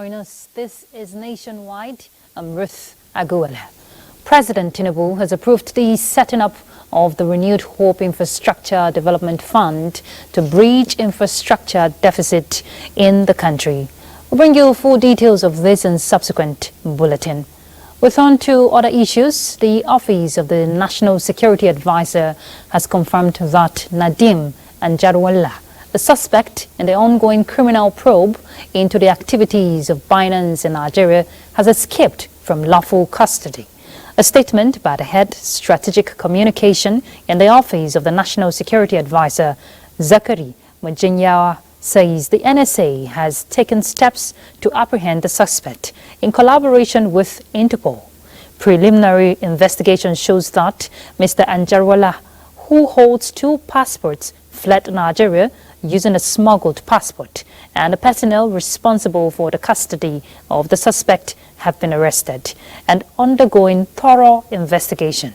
join us. This is Nationwide. I'm Ruth Aguala. President Tinubu has approved the setting up of the Renewed Hope Infrastructure Development Fund to bridge infrastructure deficit in the country. We'll bring you full details of this in subsequent bulletin. With on to other issues, the Office of the National Security Advisor has confirmed that Nadim Anjarwalla, the suspect in the ongoing criminal probe into the activities of Binance in Nigeria, has escaped from lawful custody. A statement by the head strategic communication in the Office of the National Security Advisor, Zakari Majinyawa, says the NSA has taken steps to apprehend the suspect in collaboration with Interpol. Preliminary investigation shows that Mr. Anjarwalla, who holds 2 passports, fled Nigeria using a smuggled passport, and the personnel responsible for the custody of the suspect have been arrested and undergoing thorough investigation.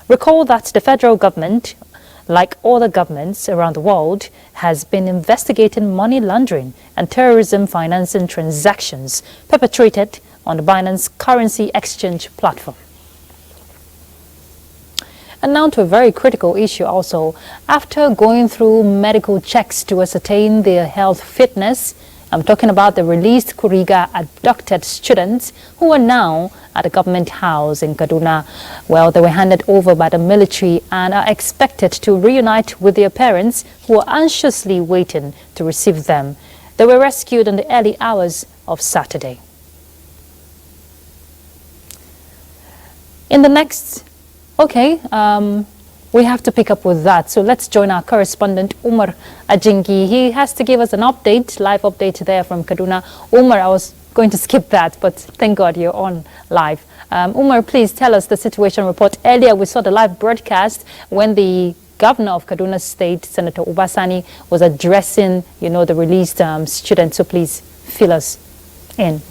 Recall that the federal government, like other governments around the world, has been investigating money laundering and terrorism financing transactions perpetrated on the Binance currency exchange platform. And now to a very critical issue also. After going through medical checks to ascertain their health fitness, I'm talking about the released Kuriga abducted students who are now at a government house in Kaduna. Well, they were handed over by the military and are expected to reunite with their parents who are anxiously waiting to receive them. They were rescued in the early hours of Saturday. In the next... we have to pick up with that. So let's join our correspondent, Umar Ajingi. He has to give us an update, live update there from Kaduna. Umar, I was going to skip that, but thank God you're on live. Umar, please tell us the situation report. Earlier, we saw the live broadcast when the governor of Kaduna State, Senator Obasani, was addressing, the released students. So please fill us in.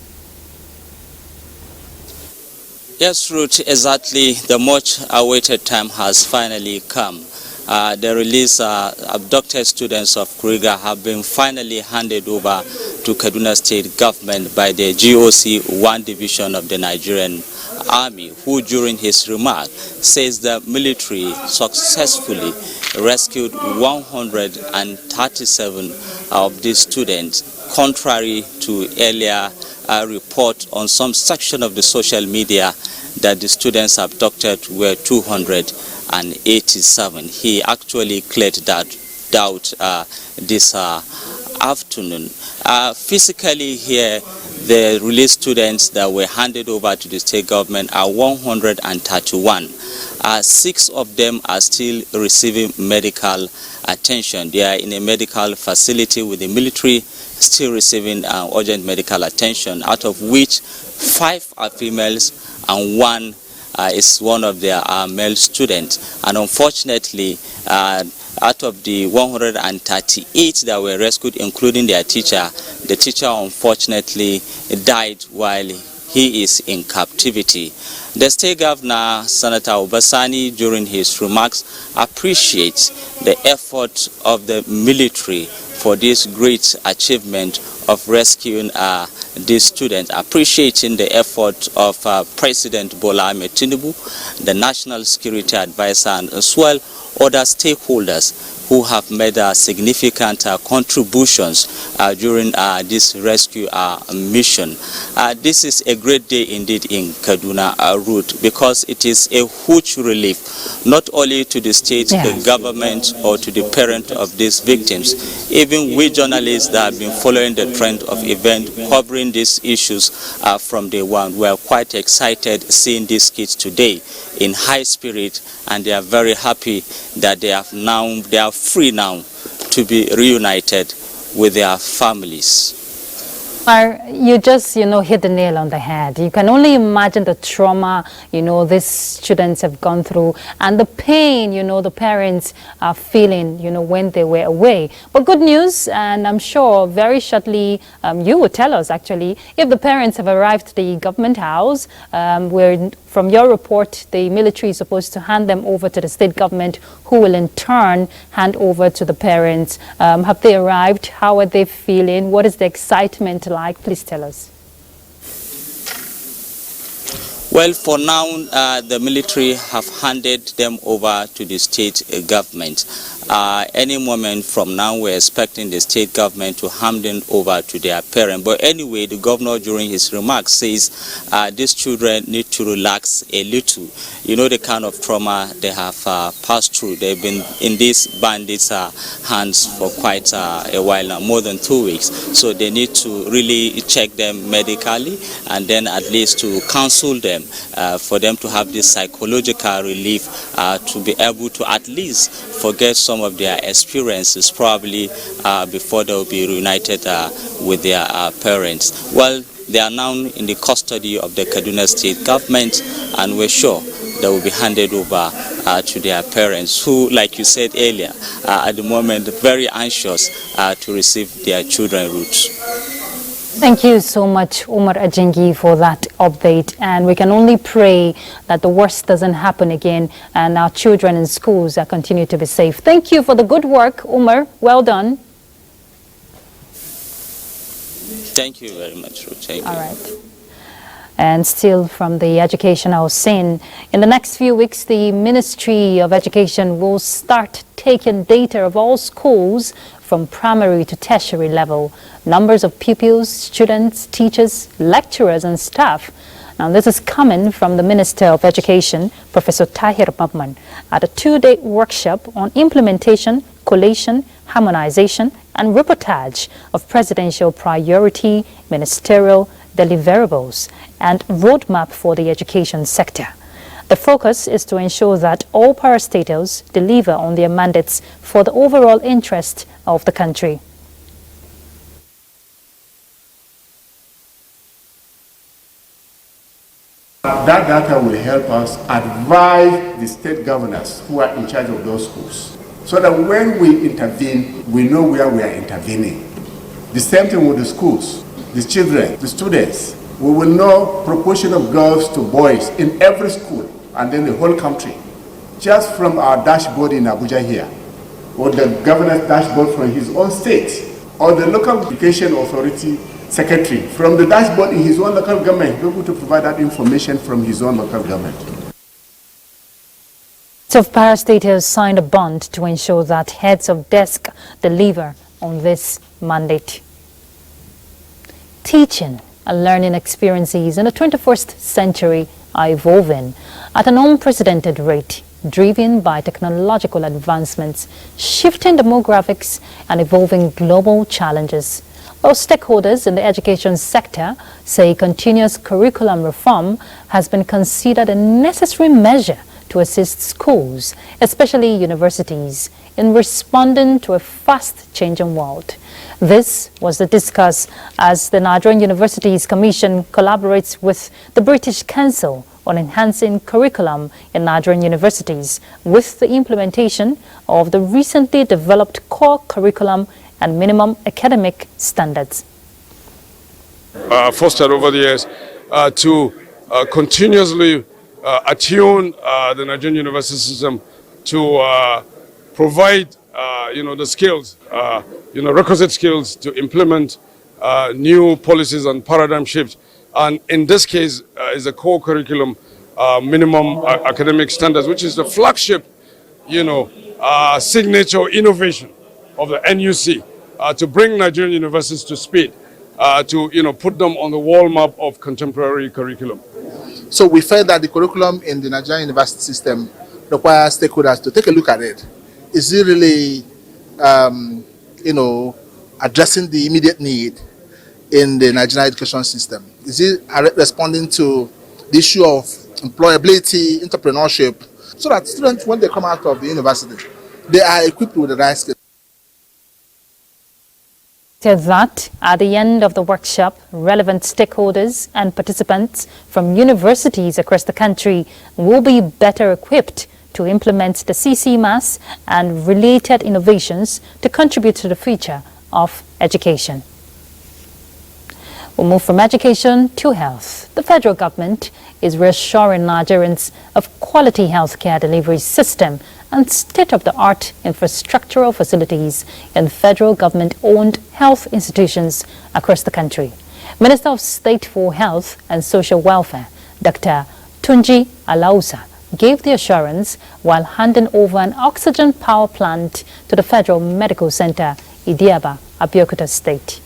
Yes, Ruth, exactly. The much-awaited time has finally come. The released abducted students of Kuriga have been finally handed over to Kaduna State government by the GOC 1 Division of the Nigerian Army, who during his remark says the military successfully rescued 137 of these students, contrary to earlier report on some section of the social media that the students abducted were 287. He actually cleared that doubt this afternoon. Physically here, the released students that were handed over to the state government are 131. 6 of them are still receiving medical attention. They are in a medical facility with the military, still receiving urgent medical attention, out of which 5 are females and 1 is one of their male students. And unfortunately, out of the 138 that were rescued, including their teacher, the teacher unfortunately died while he is in captivity. The state governor, Senator Obasani, during his remarks, appreciates the effort of the military for this great achievement of rescuing these students, appreciating the effort of President Bola Ahmed Tinubu, the National Security Advisor, and as well other stakeholders who have made significant contributions during this rescue mission. This is a great day indeed in Kaduna route, because it is a huge relief, not only to the state government or to the parent of these victims. Even we journalists that have been following the trend of event covering these issues from day one, we are quite excited seeing these kids today in high spirit, and they are very happy that they are free now to be reunited with their families. You just, hit the nail on the head. You can only imagine the trauma, these students have gone through, and the pain, the parents are feeling, when they were away. But good news, and I'm sure very shortly you will tell us, actually, if the parents have arrived at the government house, where from your report, the military is supposed to hand them over to the state government, who will in turn hand over to the parents. Have they arrived? How are they feeling? What is the excitement like? Please tell us. Well, for now, the military have handed them over to the state government. Any moment from now, we're expecting the state government to hand them over to their parent. But anyway, the governor during his remarks says these children need to relax a little. You know the kind of trauma they have passed through. They've been in these bandits' hands for quite a while now, more than 2 weeks. So they need to really check them medically and then at least to counsel them for them to have this psychological relief to be able to at least forget some of their experiences probably before they will be reunited with their parents. Well, they are now in the custody of the Kaduna State government, and we're sure they will be handed over to their parents who, like you said earlier, are at the moment very anxious to receive their children roots. Thank you so much, Umar Ajengi, for that update. And we can only pray that the worst doesn't happen again and our children in schools continue to be safe. Thank you for the good work, Umar. Well done. Thank you very much, Ruth. All right. And still from the education, I was saying, in the next few weeks, the Ministry of Education will start taking data of all schools from primary to tertiary level, numbers of pupils, students, teachers, lecturers, and staff. Now, this is coming from the Minister of Education, Professor Tahir Babman, at a 2-day workshop on implementation, collation, harmonization, and reportage of presidential priority ministerial deliverables and roadmap for the education sector. The focus is to ensure that all parastatals deliver on their mandates for the overall interest of the country. That data will help us advise the state governors who are in charge of those schools, so that when we intervene, we know where we are intervening. The same thing with the schools, the children, the students. We will know proportion of girls to boys in every school and then the whole country, just from our dashboard in Abuja here, or the governor's dashboard from his own state, or the local education authority secretary from the dashboard in his own local government, be able to provide that information from his own local government. So parastatals signed a bond to ensure that heads of desk deliver on this mandate. Teaching and learning experiences in the 21st century are evolving at an unprecedented rate, driven by technological advancements, shifting demographics, and evolving global challenges. Well, stakeholders in the education sector say continuous curriculum reform has been considered a necessary measure to assist schools, especially universities, in responding to a fast-changing world. This was discussed as the Nigerian Universities Commission collaborates with the British Council on enhancing curriculum in Nigerian universities with the implementation of the recently developed core curriculum and minimum academic standards. Fostered over the years to continuously attune the Nigerian university system to provide the skills, requisite skills to implement new policies and paradigm shifts. And in this case, is a core curriculum, minimum academic standards, which is the flagship, signature innovation of the NUC to bring Nigerian universities to speed, to put them on the wall map of contemporary curriculum. So we felt that the curriculum in the Nigerian university system requires stakeholders to take a look at it. Is it really, addressing the immediate need in the Nigerian education system? Is it responding to the issue of employability, entrepreneurship, so that students, when they come out of the university, they are equipped with the right skills? Said that at the end of the workshop, relevant stakeholders and participants from universities across the country will be better equipped to implement the CCMAS and related innovations to contribute to the future of education. We'll move from education to health. The federal government is reassuring Nigerians of quality healthcare delivery system and state-of-the-art infrastructural facilities in federal government-owned health institutions across the country. Minister of State for Health and Social Welfare, Dr. Tunji Alausa gave the assurance while handing over an oxygen power plant to the Federal Medical Center, Idiaba, Abeokuta State.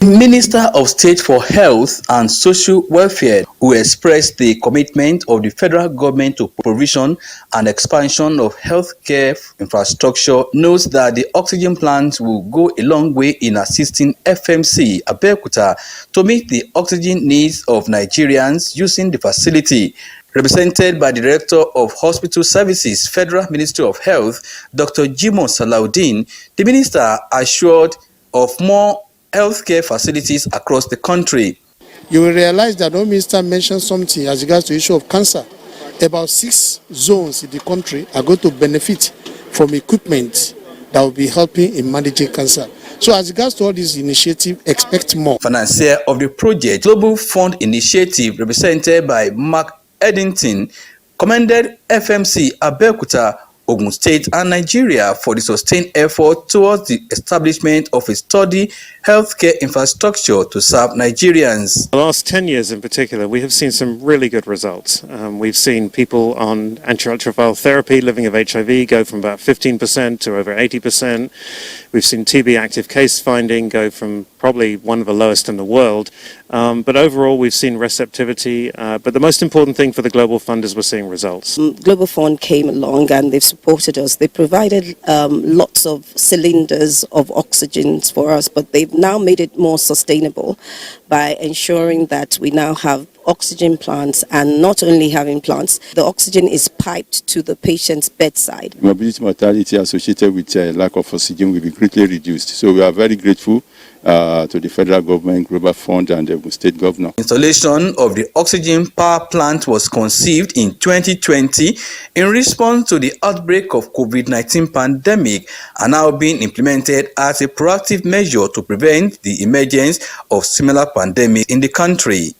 Minister of State for Health and Social Welfare, who expressed the commitment of the federal government to provision and expansion of healthcare infrastructure, notes that the oxygen plant will go a long way in assisting FMC Abeokuta to meet the oxygen needs of Nigerians using the facility. Represented by the Director of Hospital Services, Federal Ministry of Health, Dr. Jimoh Salaudeen, the minister assured of more healthcare facilities across the country. You will realize that no minister mentioned something as regards to the issue of cancer. About 6 zones in the country are going to benefit from equipment that will be helping in managing cancer. So as regards to all this initiative, expect more. Financier of the project, Global Fund Initiative, represented by Mark Eddington, commended FMC Abeokuta, Ogun State and Nigeria for the sustained effort towards the establishment of a sturdy healthcare infrastructure to serve Nigerians. The last 10 years in particular, we have seen some really good results. We've seen people on antiretroviral therapy living with HIV go from about 15% to over 80%. We've seen TB active case finding go from probably one of the lowest in the world. But overall, we've seen receptivity. But the most important thing for the Global Fund is we're seeing results. Global Fund came along and they've supported us. They provided lots of cylinders of oxygen for us, but they've now made it more sustainable by ensuring that we now have oxygen plants, and not only having plants, the oxygen is piped to the patient's bedside. Mobility mortality associated with lack of oxygen will be greatly reduced. So we are very grateful to the federal government, Global Fund and the state governor. Installation of the oxygen power plant was conceived in 2020 in response to the outbreak of COVID-19 pandemic and now being implemented as a proactive measure to prevent the emergence of similar pandemics in the country.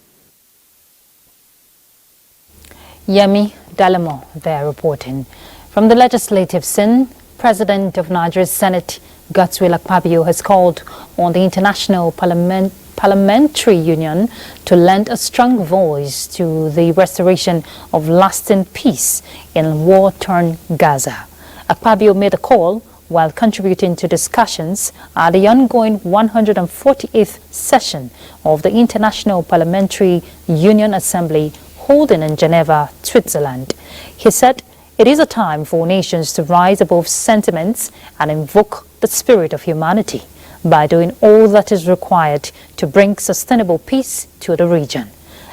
Yemi Dalamo there reporting. From the legislative scene, President of Nigeria's Senate, Godswill Akpabio, has called on the International Parliamentary Union to lend a strong voice to the restoration of lasting peace in war-torn Gaza. Akpabio made a call while contributing to discussions at the ongoing 148th session of the International Parliamentary Union Assembly holding in Geneva, Switzerland. He said it is a time for nations to rise above sentiments and invoke the spirit of humanity by doing all that is required to bring sustainable peace to the region.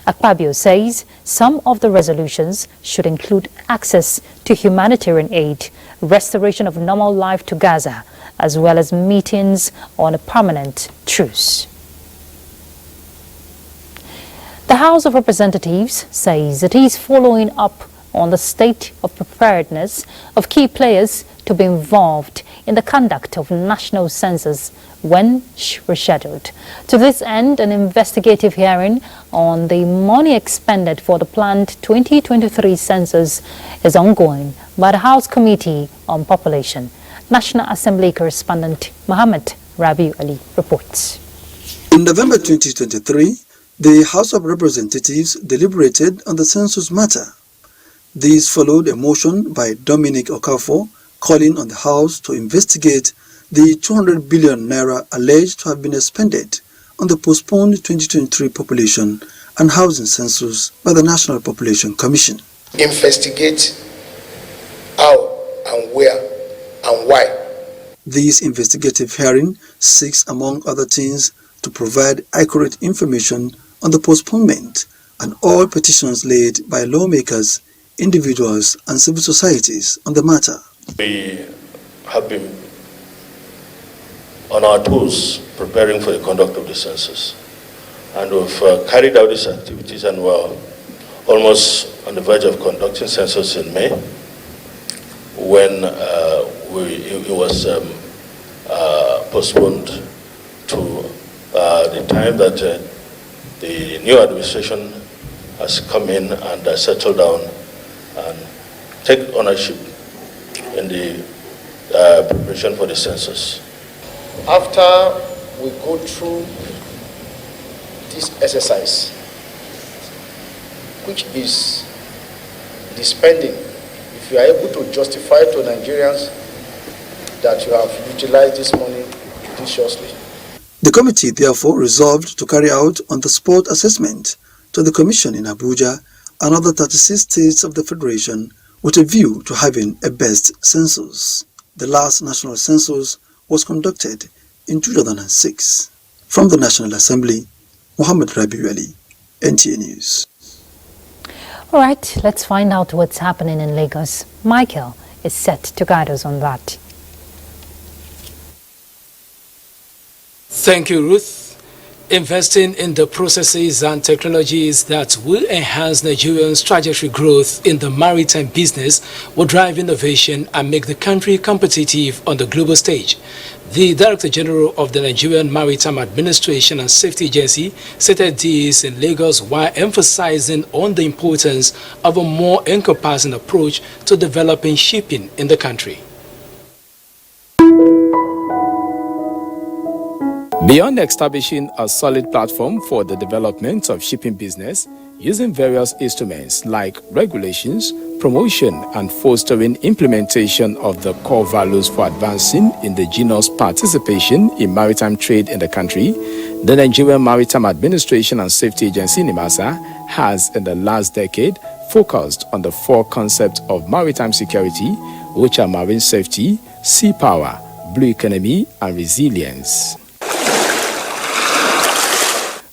Akpabio says some of the resolutions should include access to humanitarian aid, restoration of normal life to Gaza, as well as meetings on a permanent truce. The House of Representatives says it is following up on the state of preparedness of key players to be involved in the conduct of national census when rescheduled. To this end, an investigative hearing on the money expended for the planned 2023 census is ongoing by the House Committee on Population. National Assembly correspondent Mohammed Rabiu Ali reports. In November 2023, the House of Representatives deliberated on the census matter. This followed a motion by Dominic Okafor calling on the House to investigate the 200 billion naira alleged to have been expended on the postponed 2023 population and housing census by the National Population Commission. Investigate how and where and why. This investigative hearing seeks, among other things, to provide accurate information on the postponement and all petitions laid by lawmakers, individuals and civil societies on the matter. We have been on our toes preparing for the conduct of the census, and we've carried out these activities and we're almost on the verge of conducting census in May when it was postponed to the time that the new administration has come in and settled down and take ownership in the preparation for the census. After we go through this exercise, which is the spending. If you are able to justify to Nigerians that you have utilized this money judiciously. The committee therefore resolved to carry out on-the-spot assessment to the Commission in Abuja and other 36 states of the Federation with a view to having a best census. The last national census was conducted in 2006. From the National Assembly, Muhammad Rabiu Ali, NTA News. All right, let's find out what's happening in Lagos. Michael is set to guide us on that. Thank you, Ruth. Investing in the processes and technologies that will enhance Nigerians' trajectory growth in the maritime business will drive innovation and make the country competitive on the global stage. The Director General of the Nigerian Maritime Administration and Safety Agency stated this in Lagos while emphasizing on the importance of a more encompassing approach to developing shipping in the country. Beyond establishing a solid platform for the development of shipping business, using various instruments like regulations, promotion and fostering implementation of the core values for advancing indigenous participation in maritime trade in the country, the Nigerian Maritime Administration and Safety Agency (NIMASA) has in the last decade focused on the four concepts of maritime security, which are marine safety, sea power, blue economy and resilience.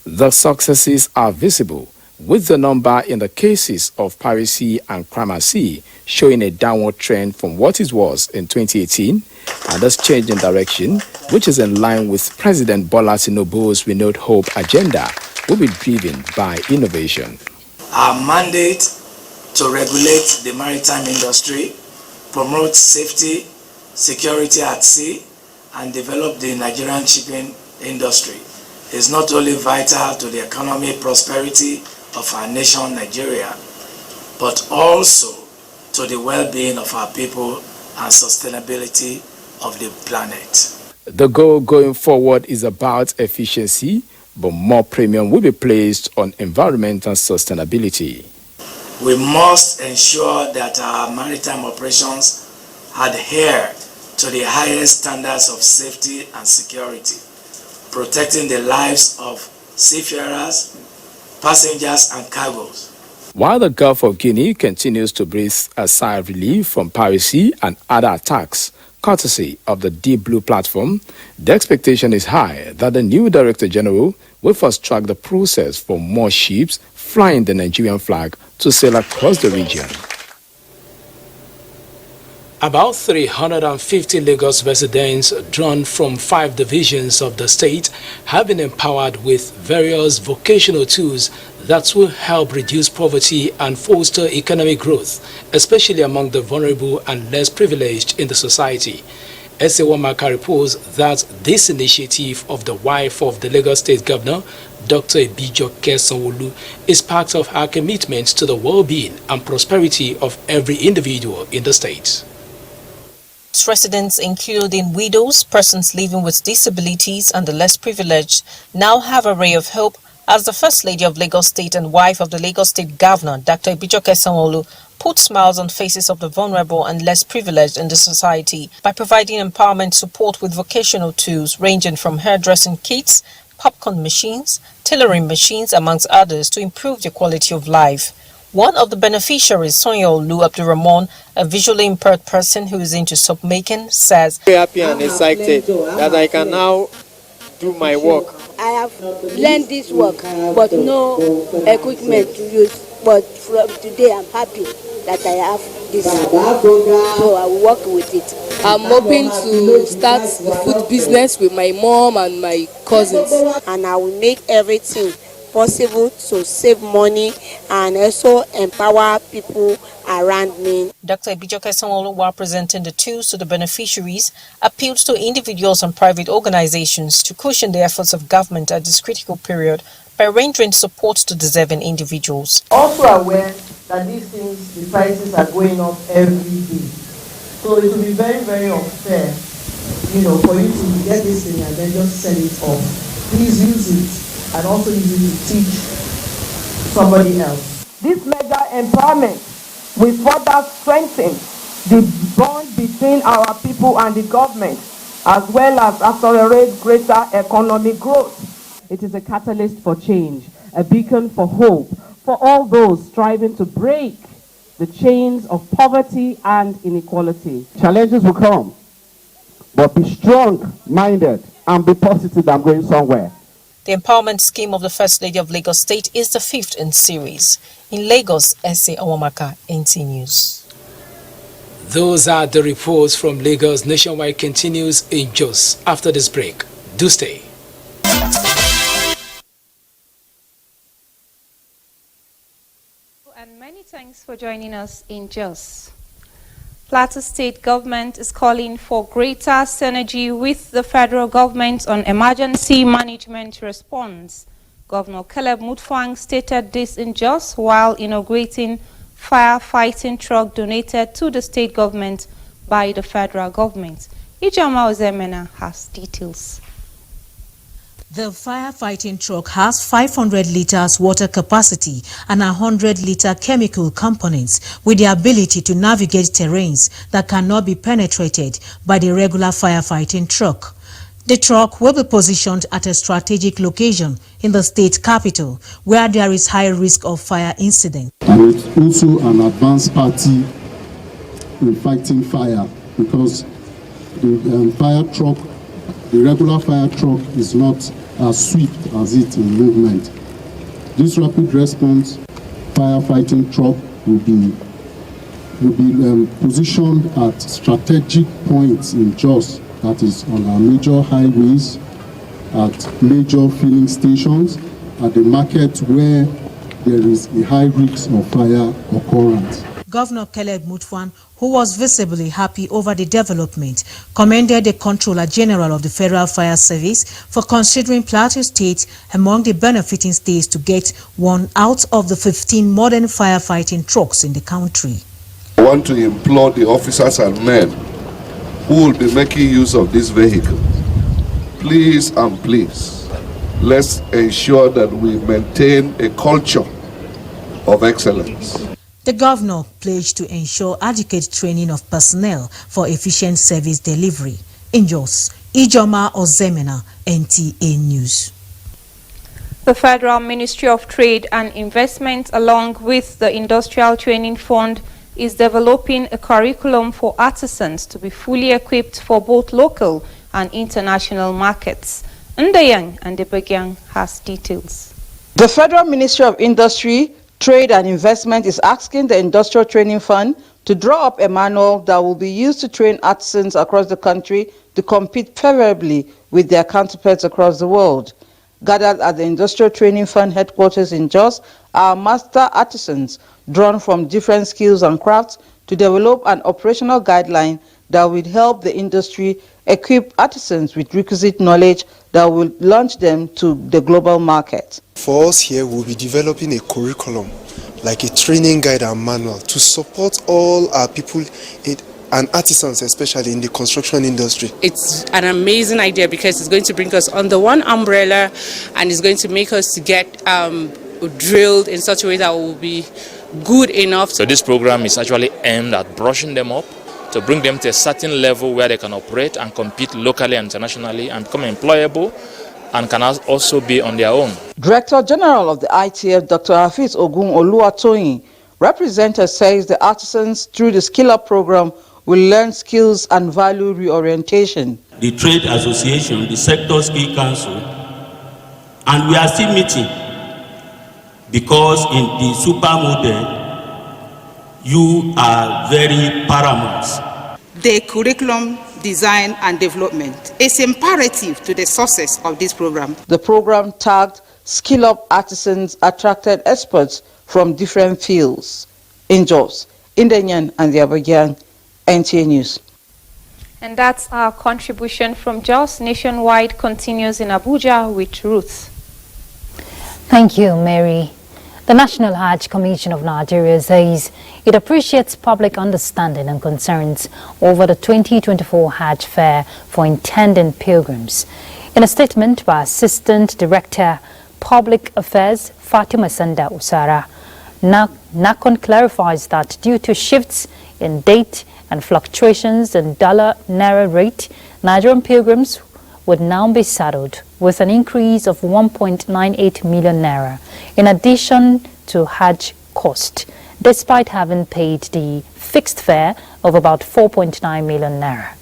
The successes are visible, with the number in the cases of piracy and crime at sea showing a downward trend from what it was in 2018, and this change in direction, which is in line with President Bola Tinubu's renewed hope agenda, will be driven by innovation. Our mandate to regulate the maritime industry, promote safety, security at sea, and develop the Nigerian shipping industry is not only vital to the economic prosperity of our nation, Nigeria, but also to the well-being of our people and sustainability of the planet. The goal going forward is about efficiency, but more premium will be placed on environmental sustainability. We must ensure that our maritime operations adhere to the highest standards of safety and security, protecting the lives of seafarers, passengers and cargoes. While the Gulf of Guinea continues to breathe a sigh of relief from piracy and other attacks, courtesy of the Deep Blue platform, the expectation is high that the new Director General will fast track the process for more ships flying the Nigerian flag to sail across the region. About 350 Lagos residents drawn from 5 divisions of the state have been empowered with various vocational tools that will help reduce poverty and foster economic growth, especially among the vulnerable and less privileged in the society. Esewamaka reports that this initiative of the wife of the Lagos State Governor, Dr. Bijoke Sanwo-Olu, is part of our commitment to the well-being and prosperity of every individual in the state. Residents, including widows, persons living with disabilities, and the less privileged, now have a ray of hope as the First Lady of Lagos State and wife of the Lagos State Governor, Dr. Bijoke Sanwo-Olu, put smiles on faces of the vulnerable and less privileged in the society by providing empowerment support with vocational tools ranging from hairdressing kits, popcorn machines, tailoring machines, amongst others, to improve their quality of life. One of the beneficiaries, Sonia Olu Abdurrahman, a visually impaired person who is into soap making, says, "Very happy and excited that I can now do my work. I have learned this work, but no equipment to use. But from today, I'm happy that I have this, so I will work with it. I'm hoping to start the food business with my mom and my cousins, and I will make everything possible to save money and also empower people around me." Dr. Bijoke Sanwo-Olu, while presenting the tools to the beneficiaries, appealed to individuals and private organizations to cushion the efforts of government at this critical period by rendering support to deserving individuals. Also aware that these things, the prices are going up every day. So it will be very, very unfair, for you to get this thing and then just sell it off. Please use it and also use it to teach somebody else. This mega empowerment will further strengthen the bond between our people and the government, as well as accelerate greater economic growth. It is a catalyst for change, a beacon for hope for all those striving to break the chains of poverty and inequality. Challenges will come, but be strong-minded and be positive I'm going somewhere. The empowerment scheme of the First Lady of Lagos State is the 5th in series. In Lagos, S.A. Awamaka, NTA News. Those are the reports from Lagos. Nationwide continues in Jos after this break. Do stay. And many thanks for joining us in Jos. Plateau State government is calling for greater synergy with the federal government on emergency management response. Governor Caleb Mutfwang stated this in Jos while inaugurating firefighting truck donated to the state government by the federal government. Ijama Ozemena has details. The firefighting truck has 500 liters water capacity and 100-liter chemical components with the ability to navigate terrains that cannot be penetrated by the regular firefighting truck. The truck will be positioned at a strategic location in the state capital where there is high risk of fire incident. And it's also an advanced party in fighting fire because the fire truck, the regular fire truck is not as swift as it in movement. This rapid response firefighting truck will be positioned at strategic points in Jos, that is on our major highways, at major filling stations, at the market where there is a high risk of fire occurrence. Governor Caleb Mutfwang, who was visibly happy over the development, commended the Controller General of the Federal Fire Service for considering Plateau State among the benefiting states to get one out of the 15 modern firefighting trucks in the country. I want to implore the officers and men who will be making use of this vehicle, please and please, let's ensure that we maintain a culture of excellence. The governor pledged to ensure adequate training of personnel for efficient service delivery. In Jos, Ijoma Ozemena, NTA News. The Federal Ministry of Trade and Investment, along with the Industrial Training Fund, is developing a curriculum for artisans to be fully equipped for both local and international markets. Ndayang and Debegyang has details. The Federal Ministry of Industry, Trade and Investment is asking the Industrial Training Fund to draw up a manual that will be used to train artisans across the country to compete favorably with their counterparts across the world. Gathered at the Industrial Training Fund headquarters in Jos are master artisans drawn from different skills and crafts to develop an operational guideline that will help the industry equip artisans with requisite knowledge that will launch them to the global market. For us here, we'll be developing a curriculum, like a training guide and manual to support all our people and artisans, especially in the construction industry. It's an amazing idea because it's going to bring us under one umbrella and it's going to make us to get drilled in such a way that will be good enough. So this program is actually aimed at brushing them up to bring them to a certain level where they can operate and compete locally and internationally and become employable and can also be on their own. Director General of the ITF, Dr. Hafiz Ogun Oluwatoyin, representative says the artisans through the Skill Up program will learn skills and value reorientation. The Trade Association, the Sector Skill Council, and we are still meeting because in the super model, you are very paramount. The curriculum design and development is imperative to the success of this program. The program tagged Skill Up Artisans attracted experts from different fields. In Jos, Indenyan and the Abuja, NTA News. And that's our contribution from Jos. Nationwide continues in Abuja with Ruth. Thank you, Mary. The National Hajj Commission of Nigeria says it appreciates public understanding and concerns over the 2024 Hajj fair for intending pilgrims. In a statement by Assistant Director, Public Affairs Fatima Sanda Usara, NACON clarifies that due to shifts in date and fluctuations in dollar-naira rate, Nigerian pilgrims would now be saddled with an increase of 1.98 million naira in addition to Hajj cost, despite having paid the fixed fare of about 4.9 million naira.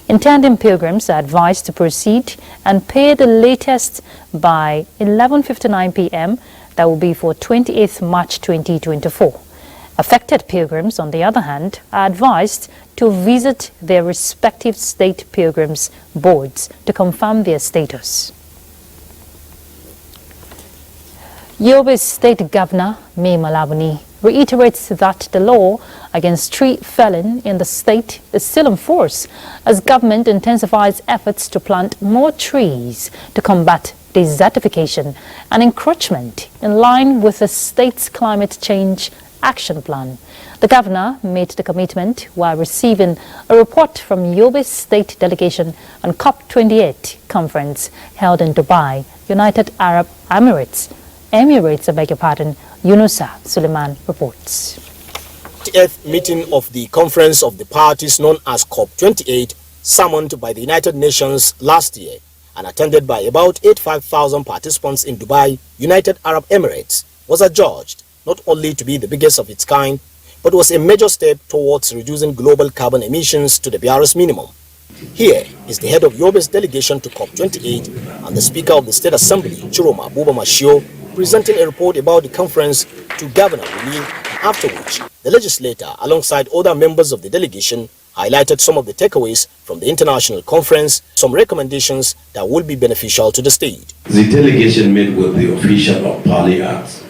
Intending pilgrims are advised to proceed and pay the latest by 11:59 p.m. That will be for 28th March 2024. Affected pilgrims, on the other hand, are advised to visit their respective state pilgrims boards to confirm their status. Yobe State Governor Mai Malabuni reiterates that the law against tree felling in the state is still in force as government intensifies efforts to plant more trees to combat desertification and encroachment in line with the state's climate change action plan. The governor made the commitment while receiving a report from Yobe State delegation on COP28 conference held in Dubai, United Arab Emirates. I beg your pardon. Yunusa Suleiman reports. The 8th meeting of the Conference of the Parties known as COP28, summoned by the United Nations last year and attended by about 85,000 participants in Dubai, United Arab Emirates, was adjudged not only to be the biggest of its kind, but was a major step towards reducing global carbon emissions to the barest minimum. Here is the head of Yobe's delegation to COP28 and the Speaker of the State Assembly, Chiroma Buba Mashio, presenting a report about the conference to Governor Buni, after which the legislator, alongside other members of the delegation, highlighted some of the takeaways from the international conference, some recommendations that will be beneficial to the state. The delegation met with the official of Pali Arts,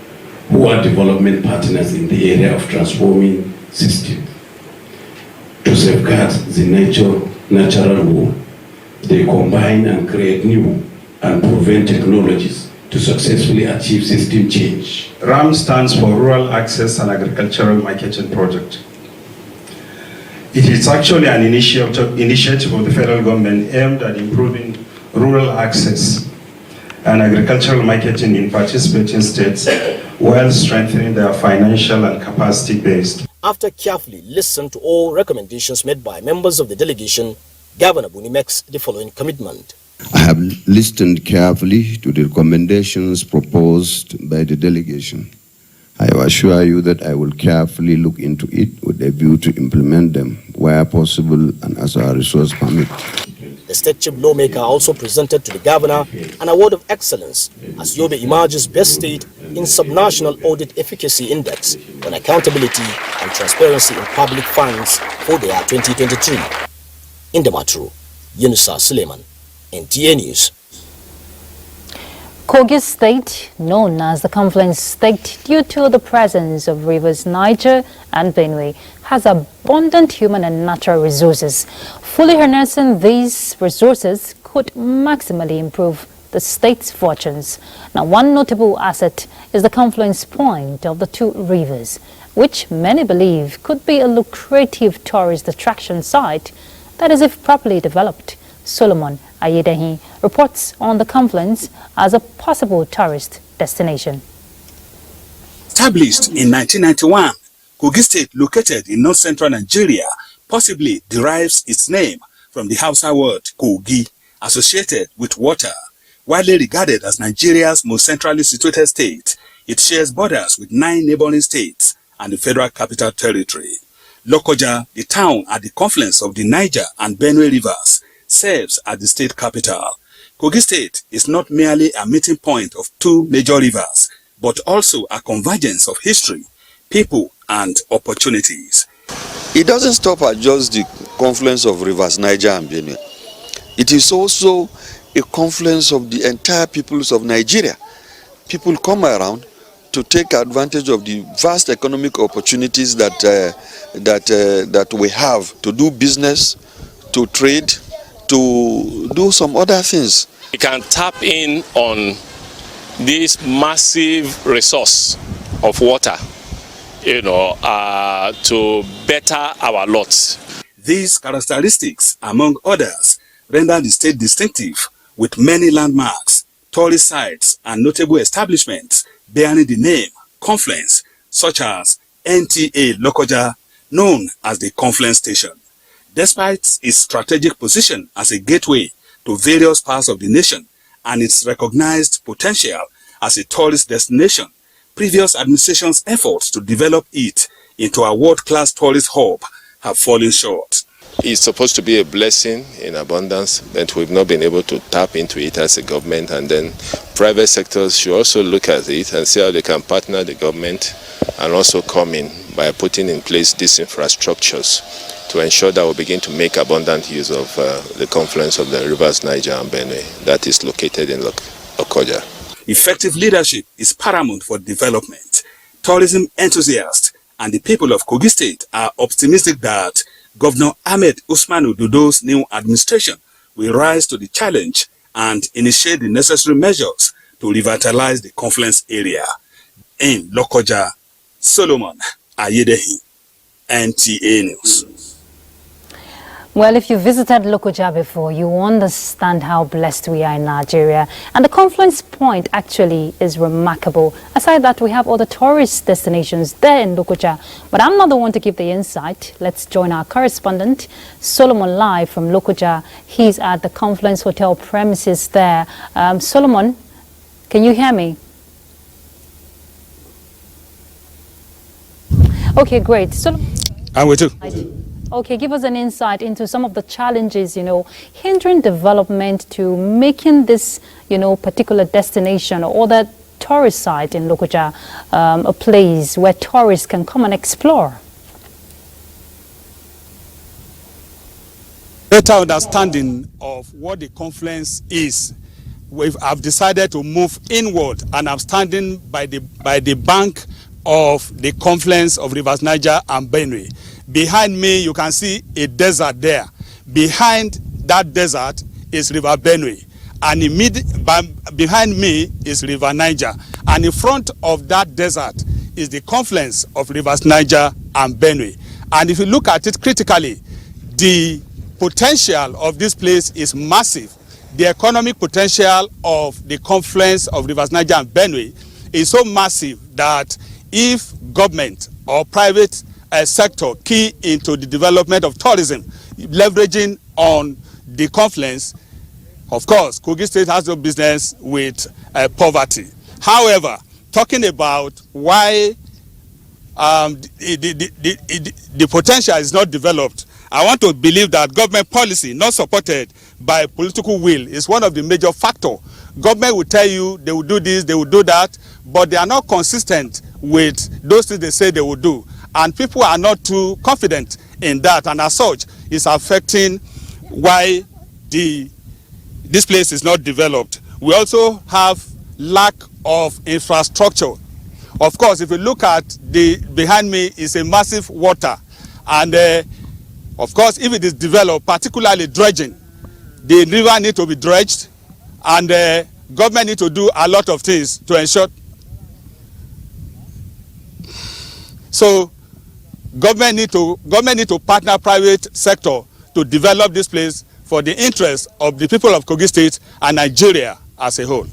who are development partners in the area of transforming systems. To safeguard the natural world, they combine and create new and proven technologies to successfully achieve system change. RAM stands for Rural Access and Agricultural Marketing Project. It is actually an initiative of the federal government aimed at improving rural access and agricultural marketing in participating states while strengthening their financial and capacity base. After carefully listening to all recommendations made by members of the delegation, Governor Buni makes the following commitment. I have listened carefully to the recommendations proposed by the delegation. I assure you that I will carefully look into it with a view to implement them where possible and as our resource permit. The state chief lawmaker also presented to the governor an award of excellence as Yobe emerges best state in Subnational Audit Efficacy Index on accountability and transparency in public funds for the year 2023. In the Matru, Yunusa Suleiman, NTA News. Kogi State, known as the Confluence State due to the presence of rivers Niger and Benue, has abundant human and natural resources. Fully harnessing these resources could maximally improve the state's fortunes. Now, one notable asset is the confluence point of the two rivers, which many believe could be a lucrative tourist attraction site, that is if properly developed. Solomon Ayedehi reports on the confluence as a possible tourist destination. Established in 1991, Kogi State, located in north-central Nigeria, possibly derives its name from the Hausa word Kogi, associated with water. Widely regarded as Nigeria's most centrally situated state, it shares borders with 9 neighboring states and the Federal Capital Territory. Lokoja, the town at the confluence of the Niger and Benue rivers, serves as the state capital. Kogi State is not merely a meeting point of 2 major rivers, but also a convergence of history, people, and opportunities. It doesn't stop at just the confluence of rivers Niger and Benue. It is also a confluence of the entire peoples of Nigeria. People come around to take advantage of the vast economic opportunities that we have to do business, to trade, to do some other things. We can tap in on this massive resource of water, to better our lots. These characteristics, among others, render the state distinctive with many landmarks, tourist sites, and notable establishments bearing the name, confluence, such as NTA Lokoja, known as the Confluence Station. Despite its strategic position as a gateway to various parts of the nation and its recognized potential as a tourist destination, previous administrations' efforts to develop it into a world-class tourist hub have fallen short. It's supposed to be a blessing in abundance, but we've not been able to tap into it as a government, and then private sectors should also look at it and see how they can partner the government and also come in by putting in place these infrastructures to ensure that we begin to make abundant use of the confluence of the rivers Niger and Benue that is located in Lokoja. Effective leadership is paramount for development. Tourism enthusiasts and the people of Kogi State are optimistic that Governor Ahmed Usman Ododo's new administration will rise to the challenge and initiate the necessary measures to revitalize the confluence area. In Lokoja, Solomon Ayedehi, NTA News. Well, if you visited Lokoja before, you understand how blessed we are in Nigeria. And the confluence point actually is remarkable. Aside that, we have other tourist destinations there in Lokoja. But I'm not the one to give the insight. Let's join our correspondent, Solomon, live from Lokoja. He's at the Confluence Hotel premises there. Solomon, can you hear me? Okay, great. Solomon. I'm with you. Okay, give us an insight into some of the challenges, hindering development to making this, particular destination or that tourist site in Lokoja a place where tourists can come and explore. Better understanding of what the confluence is. I've decided to move inward, and I'm standing by the bank of the confluence of rivers Niger and Benue. Behind me, you can see a desert there. Behind that desert is River Benue. And behind me is River Niger. And in front of that desert is the confluence of rivers Niger and Benue. And if you look at it critically, the potential of this place is massive. The economic potential of the confluence of rivers Niger and Benue is so massive that if government or private sector key into the development of tourism, leveraging on the confluence, of course, Kogi State has no business with poverty. However, talking about why the potential is not developed, I want to believe that government policy, not supported by political will, is one of the major factors. Government will tell you they will do this, they will do that, but they are not consistent with those things they say they will do. And people are not too confident in that, and as such, it's affecting why this place is not developed. We also have lack of infrastructure. Of course, if you look at behind me is a massive water, and of course, if it is developed, particularly dredging, the river need to be dredged, and government need to do a lot of things to ensure. So government need to partner private sector to develop this place for the interest of the people of Kogi State and Nigeria as a whole.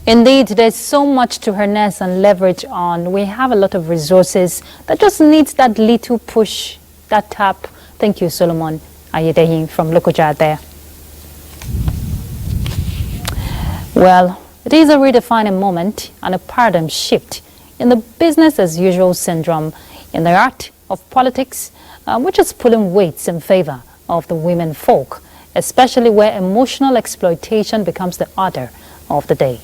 Indeed, there's so much to harness and leverage on. We have a lot of resources that just needs that little push, that tap. Thank you, Solomon Ayedehi from Lokoja there. Well, it is a redefining moment and a paradigm shift in the business as usual syndrome in the art of politics, which is pulling weights in favor of the women folk, especially where emotional exploitation becomes the order of the day.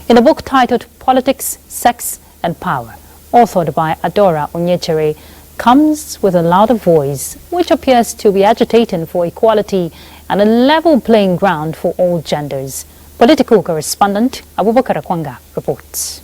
In a book titled Politics, Sex and Power, authored by Adora Onyechere, comes with a louder voice which appears to be agitating for equality and a level playing ground for all genders. Political correspondent Abubakar Akwanga reports.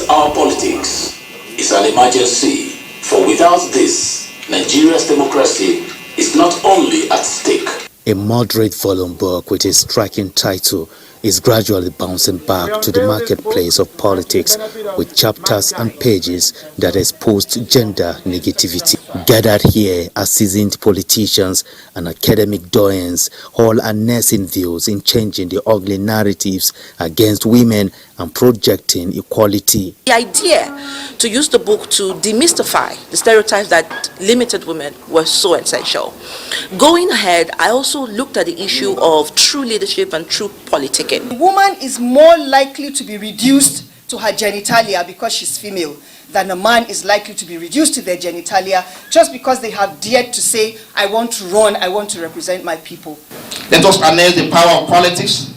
Our politics is an emergency, for without this, Nigeria's democracy is not only at stake. A moderate volume book with a striking title is gradually bouncing back to the marketplace of politics with chapters and pages that expose gender negativity. Gathered here are seasoned politicians and academic doyens, all harnessing views in changing the ugly narratives against women and projecting equality. The idea to use the book to demystify the stereotypes that limited women was so essential. Going ahead, I also looked at the issue of true leadership and true politicking. A woman is more likely to be reduced to her genitalia because she's female than a man is likely to be reduced to their genitalia just because they have dared to say, I want to run, I want to represent my people. Let us harness the power of politics,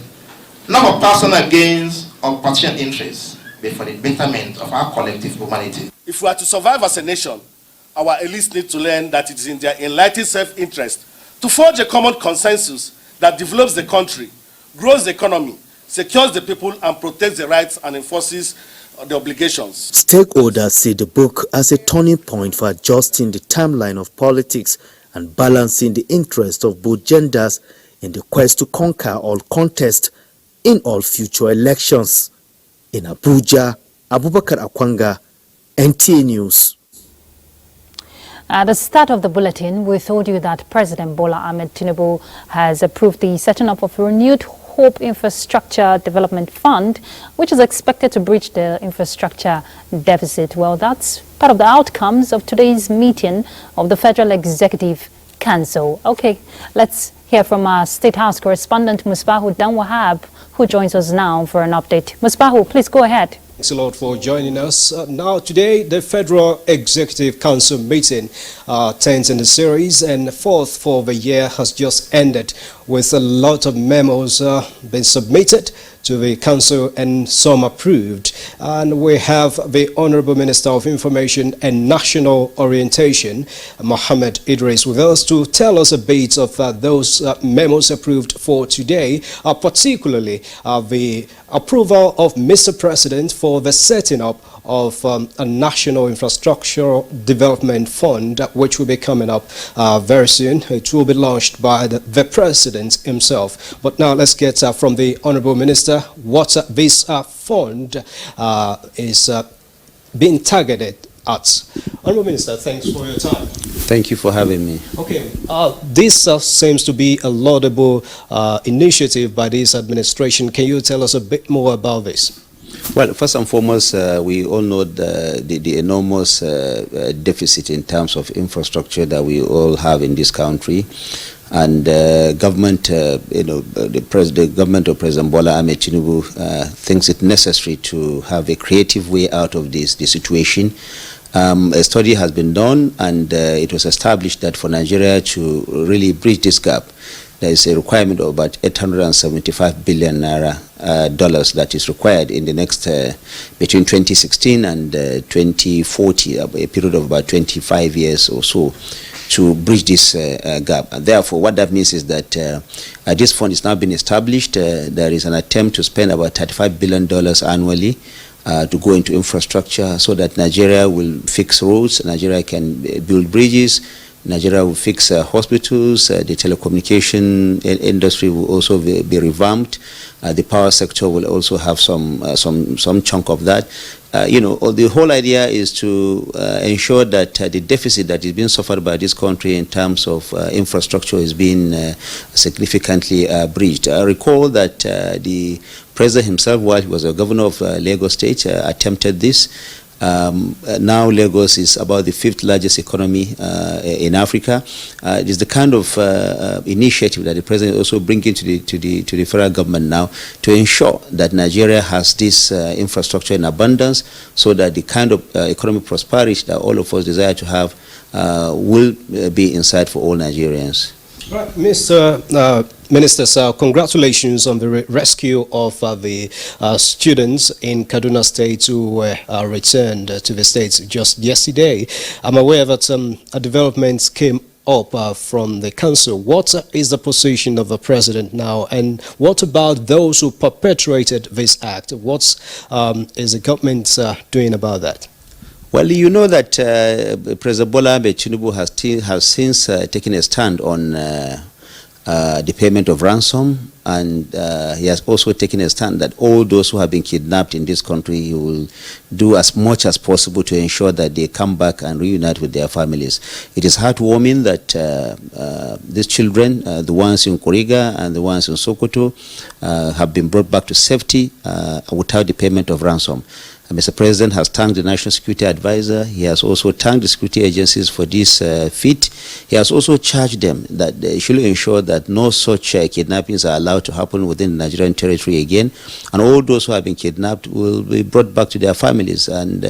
not for personal gains or partisan interests, but for the betterment of our collective humanity. If we are to survive as a nation, our elites need to learn that it is in their enlightened self-interest to forge a common consensus that develops the country, grows the economy, secures the people, and protects the rights and enforces the obligations. Stakeholders see the book as a turning point for adjusting the timeline of politics and balancing the interests of both genders in the quest to conquer all contests in all future elections. In Abuja, Abubakar Akwanga, NTA News. At the start of the bulletin, we told you that President Bola Ahmed Tinubu has approved the setting up of a renewed Hope Infrastructure Development Fund, which is expected to bridge the infrastructure deficit. Well, that's part of the outcomes of today's meeting of the Federal Executive Council. Okay, let's hear from our State House correspondent, Musbahu Danwahab, who joins us now for an update. Musbahu, please go ahead. Thanks a lot for joining us. Now, today, the Federal Executive Council meeting, 10th in the series and 4th for the year, has just ended with a lot of memos been submitted to the Council and some approved. And we have the Honorable Minister of Information and National Orientation, Mohammed Idris, with us to tell us a bit of those memos approved for today, particularly the approval of Mr. President for the setting up of a National Infrastructure Development Fund, which will be coming up very soon. It will be launched by the President himself. But now let's get from the Honorable Minister what this fund is being targeted at. Honorable Minister, thanks for your time. Thank you for having me. Okay, this seems to be a laudable initiative by this administration. Can you tell us a bit more about this? Well, first and foremost, we all know the enormous deficit in terms of infrastructure that we all have in this country. And government, the government of President Bola Ahmed Tinubu thinks it necessary to have a creative way out of the situation. A study has been done, and it was established that for Nigeria to really bridge this gap, there is a requirement of about 875 billion naira dollars that is required in the next between 2016 and 2040, a period of about 25 years or so, to bridge this gap. And therefore, what that means is that this fund is now been established. There is an attempt to spend about $35 billion annually to go into infrastructure so that Nigeria will fix roads, Nigeria can build bridges, Nigeria will fix hospitals, the telecommunication industry will also be revamped, the power sector will also have some chunk of that. The whole idea is to ensure that the deficit that is being suffered by this country in terms of infrastructure is being significantly bridged. I recall that the President himself, while he was a governor of Lagos State, attempted this. Now Lagos is about the 5th largest economy in Africa. It is the kind of initiative that the President also bringing to the federal government now to ensure that Nigeria has this infrastructure in abundance, so that the kind of economic prosperity that all of us desire to have will be in sight for all Nigerians. Right, Mr. Minister, sir, congratulations on the rescue of the students in Kaduna State who were returned to the States just yesterday. I'm aware that developments came up from the council. What is the position of the president now, and what about those who perpetrated this act? What is the government doing about that? Well, you know that President Bola Ahmed Tinubu has since taken a stand on the payment of ransom, and he has also taken a stand that all those who have been kidnapped in this country, he will do as much as possible to ensure that they come back and reunite with their families. It is heartwarming that these children, the ones in Kuriga and the ones in Sokoto, have been brought back to safety without the payment of ransom. Mr. President has thanked the National Security Advisor. He has also thanked the security agencies for this feat. He has also charged them that they should ensure that no such kidnappings are allowed to happen within the Nigerian territory again, and all those who have been kidnapped will be brought back to their families. And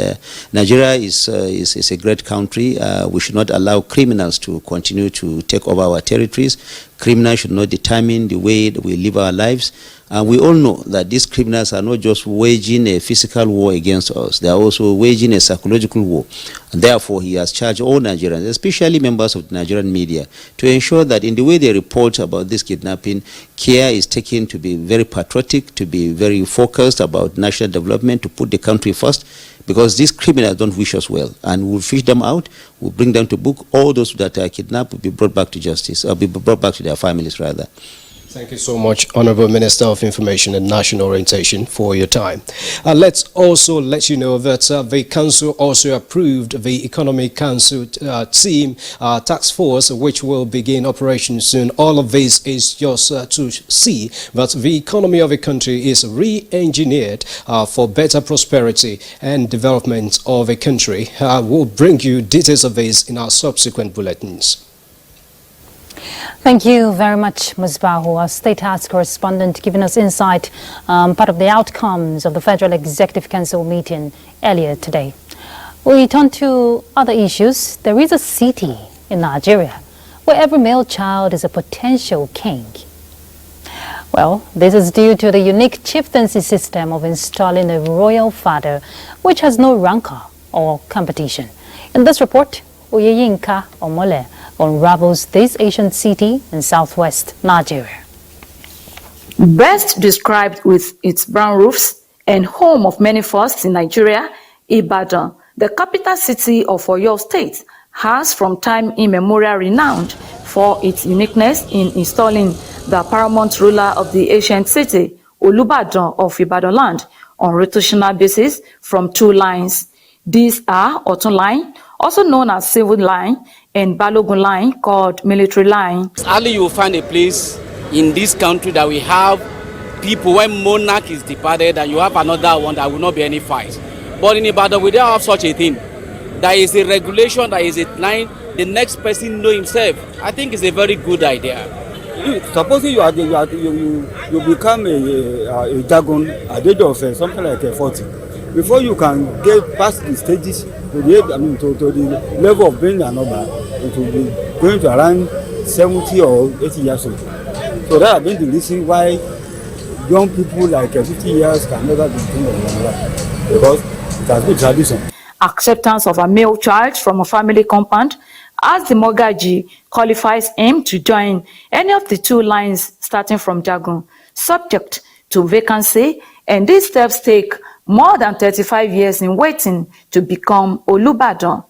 Nigeria is a great country. We should not allow criminals to continue to take over our territories. Criminals should not determine the way that we live our lives. And we all know that these criminals are not just waging a physical war against us, they are also waging a psychological war. And therefore, he has charged all Nigerians, especially members of the Nigerian media, to ensure that in the way they report about this kidnapping, care is taken to be very patriotic, to be very focused about national development, to put the country first, because these criminals don't wish us well. And we'll fish them out, we'll bring them to book. All those that are kidnapped will be brought back to justice, or be brought back to their families, rather. Thank you so much, Honorable Minister of Information and National Orientation, for your time. Let's also let you know that the Council also approved the Economic Council team task force, which will begin operation soon. All of this is just to see that the economy of a country is re-engineered for better prosperity and development of a country. We'll bring you details of this in our subsequent bulletins. Thank you very much, Musbahu, our State House correspondent, giving us insight, part of the outcomes of the Federal Executive Council meeting earlier today. We turn to other issues. There is a city in Nigeria where every male child is a potential king. Well, this is due to the unique chieftaincy system of installing a royal father, which has no rancor or competition. In this report, Oyeyinka Omole unravels this ancient city in southwest Nigeria. Best described with its brown roofs and home of many firsts in Nigeria, Ibadan, the capital city of Oyo State, has from time immemorial renowned for its uniqueness in installing the paramount ruler of the ancient city, Olubadan of Ibadan land, on rotational basis from two lines. These are Otun line, also known as civil line, and Balogun line, called military line. Hardly you will find a place in this country that we have people when monarch is departed and you have another one that will not be any fight. But in Ibadan, we don't have such a thing. There is a regulation, there is a line, the next person know himself. I think it's a very good idea. Supposing you become a dragon at the age of something like 40, before you can get past the stages to the level of being an Oba, it will be going to around 70 or 80 years old. So that has been the reason why young people like 50 years can never be king of their life, because it has been tradition. Acceptance of a male child from a family compound, as the Mogaji qualifies him to join any of the two lines starting from Jagun, subject to vacancy, and these steps take more than 35 years in waiting to become Olubadan.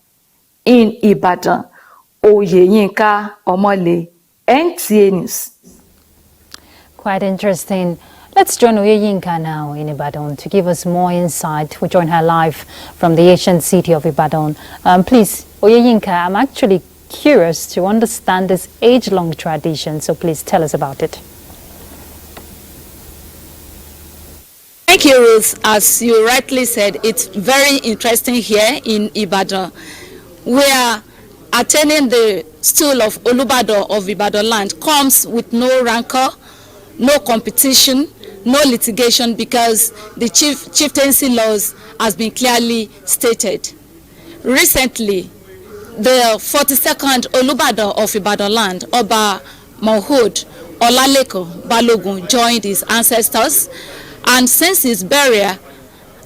In Ibadan, Oyeyinka Omole, NTA News. Quite interesting. Let's join Oyeyinka now in Ibadan to give us more insight. We join her live from the ancient city of Ibadan. Please, Oyeyinka, I'm actually curious to understand this age-long tradition, so please tell us about it. Thank you, Ruth. As you rightly said, it's very interesting here in Ibadan. We are attaining the stool of Olubadan of Ibadan land comes with no rancor, no competition, no litigation, because the chieftaincy laws has been clearly stated. Recently, the 42nd Olubadan of Ibadan land, Oba Mohud Olaleko Balogun, joined his ancestors, and since his burial,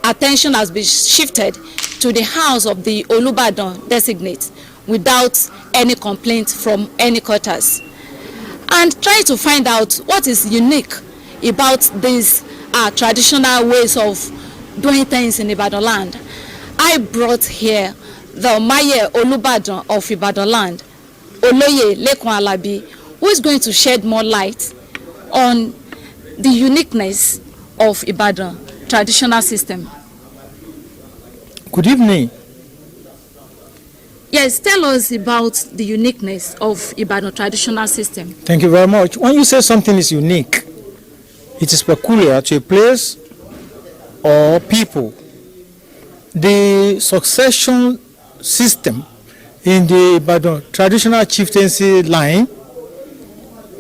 attention has been shifted to the house of the Olubadan designate without any complaint from any quarters. And trying to find out what is unique about these traditional ways of doing things in Ibadan land, I brought here the Maye Olubadan of Ibadan land, Oloye Lekun Alabi, who is going to shed more light on the uniqueness of Ibadan traditional system? Good evening. Yes, tell us about the uniqueness of Ibadan traditional system. Thank you very much. When you say something is unique, it is peculiar to a place or people. The succession system in the Ibadan traditional chieftaincy line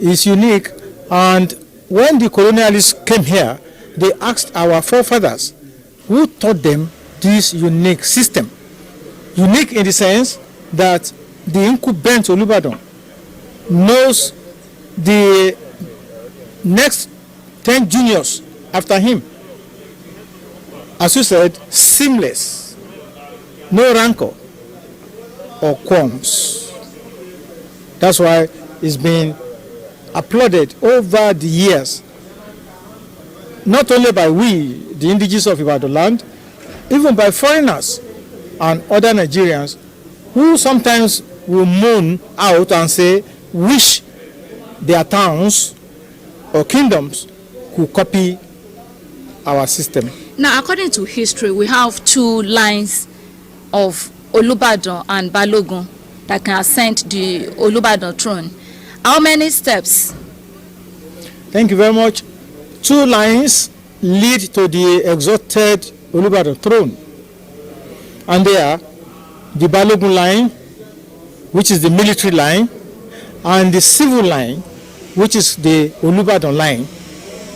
is unique, and when the colonialists came here, they asked our forefathers who taught them this unique system. Unique in the sense that the incumbent Olubadan knows the next 10 juniors after him. As you said, seamless, no rancor or qualms. That's why it's been applauded over the years, not only by we, the indigenous of Ibadan land, even by foreigners and other Nigerians who sometimes will moan out and say, wish their towns or kingdoms could copy our system. Now, according to history, we have two lines of Olubadan and Balogun that can ascend the Olubadan throne. How many steps? Thank you very much. Two lines lead to the exalted Olubadan throne, and they are the Balogun line, which is the military line, and the civil line, which is the Olubadan line.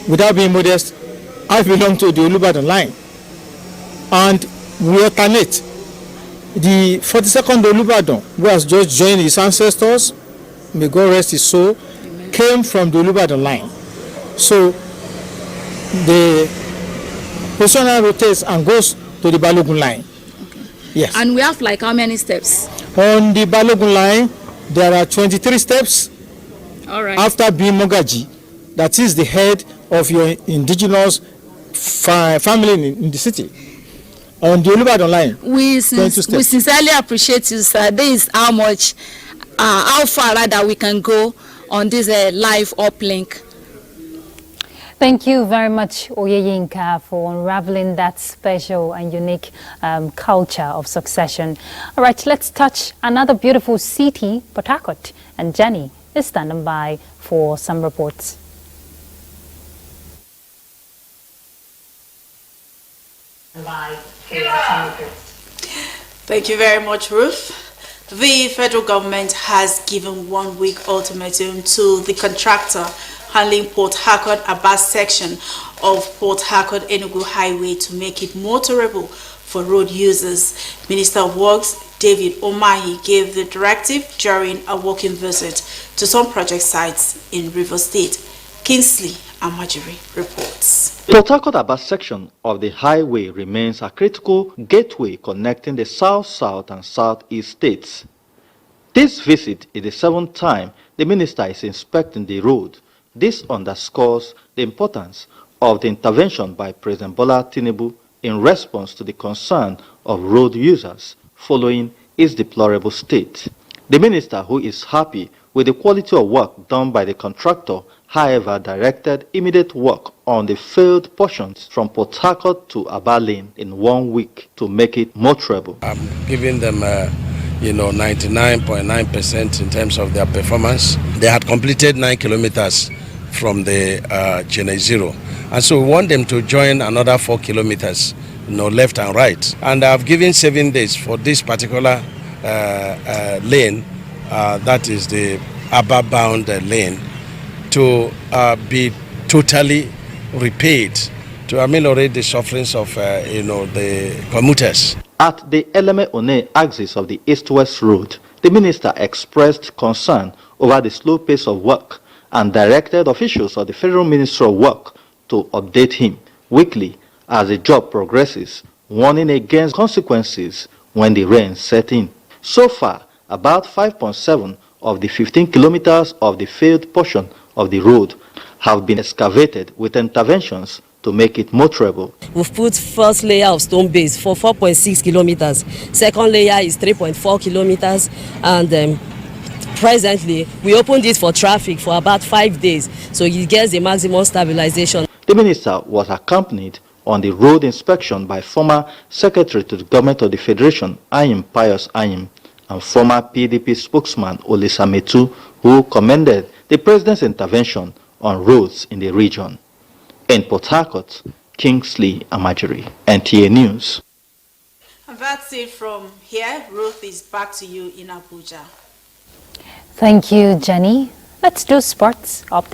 Without being modest, I belong to the Olubadan line, and we alternate. The 42nd Olubadan, who has just joined his ancestors, may God rest his soul, came from the Olubadan line. So the personnel rotates and goes to the Balogun line. Yes. And we have like how many steps? On the Balogun line, there are 23 steps. All right. After being Mogaji, that is the head of your indigenous family in the city. On the Olubadan line, we sincerely appreciate you, sir. This is how far rather we can go on this live uplink. Thank you very much, Oyeyinka, for unraveling that special and unique culture of succession. All right, let's touch another beautiful city, Port Harcourt, and Jenny is standing by for some reports. Thank you very much, Ruth. The federal government has given 1 week ultimatum to the contractor handling Port Harcourt Abbas section of Port Harcourt Enugu Highway to make it motorable for road users. Minister of Works David Omahi gave the directive during a walking visit to some project sites in Rivers State. Kingsley Amajiri reports. Port Harcourt Abbas section of the highway remains a critical gateway connecting the south-south and southeast states. This visit is the 7th time the minister is inspecting the road. This underscores the importance of the intervention by President Bola Tinubu in response to the concern of road users following its deplorable state. The minister, who is happy with the quality of work done by the contractor, however, directed immediate work on the failed portions from Port Harcourt to Aba Lane in 1 week to make it motorable. I'm giving them 99.9% in terms of their performance. They had completed 9 kilometers from the Chennai Zero, and so we want them to join another 4 kilometers, left and right. And I've given 7 days for this particular lane, that is the Aba bound lane, to be totally repaid to ameliorate the sufferings of the commuters. At the Eleme One axis of the east-west road, the minister expressed concern over the slow pace of work and directed officials of the Federal Ministry of Work to update him weekly as the job progresses, warning against consequences when the rain set in. So far, about 5.7 of the 15 kilometers of the failed portion of the road have been excavated with interventions to make it motorable. We've put first layer of stone base for 4.6 kilometers. Second layer is 3.4 kilometers, and presently, we opened it for traffic for about 5 days, so it gets the maximum stabilization. The minister was accompanied on the road inspection by former Secretary to the Government of the Federation, Ayim Pius Ayim, and former PDP spokesman, Olisa Metu, who commended the president's intervention on roads in the region. In Port Harcourt, Kingsley Amajiri, NTA News. And that's it from here. Ruth is back to you in Abuja. Thank you, Jenny. Let's do sports update.